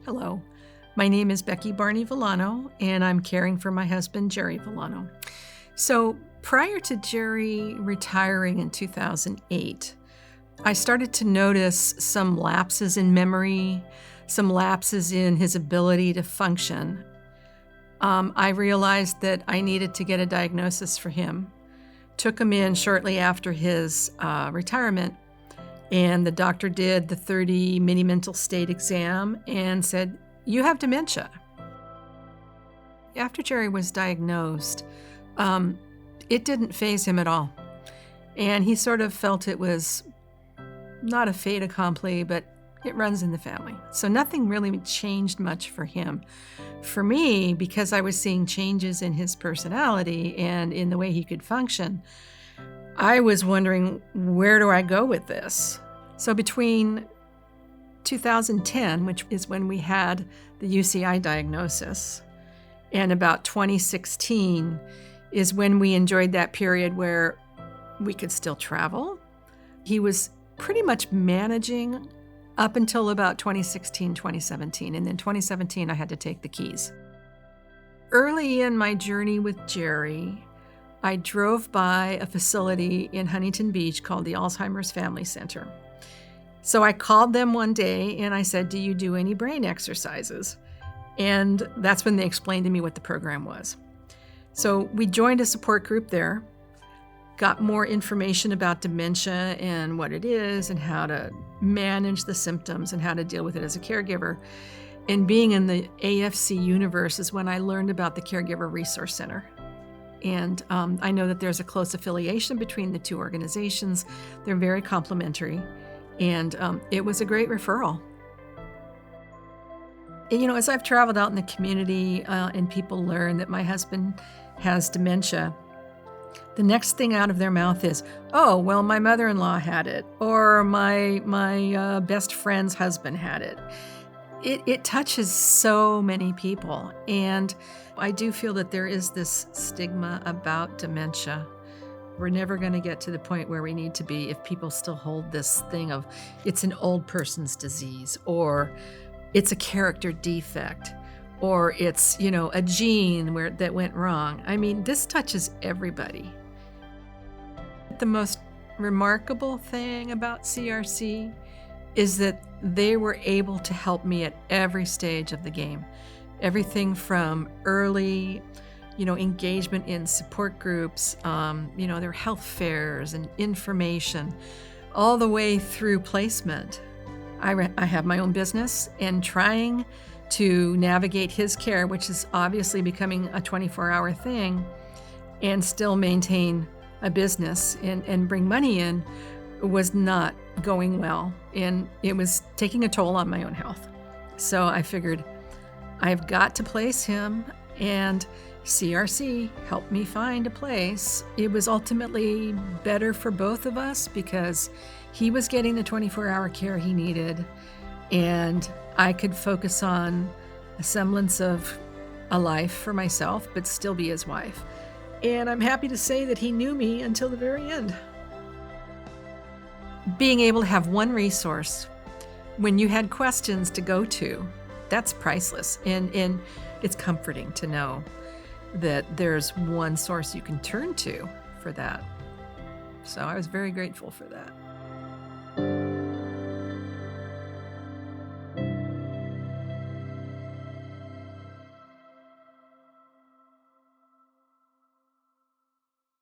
Hello, my name is Becky Barney Villano, and I'm caring for my husband, Jerry Villano. So prior to Jerry retiring in 2008, I started to notice some lapses in memory, some lapses in his ability to function. I realized that I needed to get a diagnosis for him. Took him in shortly after his retirement, and the doctor did the 30 mini mental state exam and said, "You have dementia." After Jerry was diagnosed, it didn't faze him at all. And he sort of felt it was not a fait accompli, but it runs in the family. So nothing really changed much for him. For me, because I was seeing changes in his personality and in the way he could function, I was wondering, where do I go with this? So between 2010, which is when we had the UCI diagnosis, and about 2016 is when we enjoyed that period where we could still travel. He was pretty much managing up until about 2016, 2017. And then 2017, I had to take the keys. Early in my journey with Jerry, I drove by a facility in Huntington Beach called the Alzheimer's Family Center. So I called them one day and I said, "Do you do any brain exercises?" And that's when they explained to me what the program was. So we joined a support group there, got more information about dementia and what it is and how to manage the symptoms and how to deal with it as a caregiver. And being in the AFC universe is when I learned about the Caregiver Resource Center. And I know that there's a close affiliation between the two organizations. They're very complementary. And it was a great referral. And, as I've traveled out in the community and people learn that my husband has dementia, the next thing out of their mouth is, "Oh, well, my mother-in-law had it," or my best friend's husband had it. It touches so many people. And I do feel that there is this stigma about dementia. We're never going to get to the point where we need to be if people still hold this thing of it's an old person's disease, or it's a character defect, or it's, a gene that went wrong. I mean, this touches everybody. The most remarkable thing about CRC is that they were able to help me at every stage of the game. Everything from early, engagement in support groups, their health fairs and information, all the way through placement. I have my own business, and trying to navigate his care, which is obviously becoming a 24-hour thing, and still maintain a business and bring money in, was not going well. And it was taking a toll on my own health. So I figured I've got to place him, and CRC helped me find a place. It was ultimately better for both of us because he was getting the 24-hour care he needed, and I could focus on a semblance of a life for myself, but still be his wife. And I'm happy to say that he knew me until the very end. Being able to have one resource when you had questions to go to, that's priceless. And it's comforting to know that there's one source you can turn to for that. So I was very grateful for that.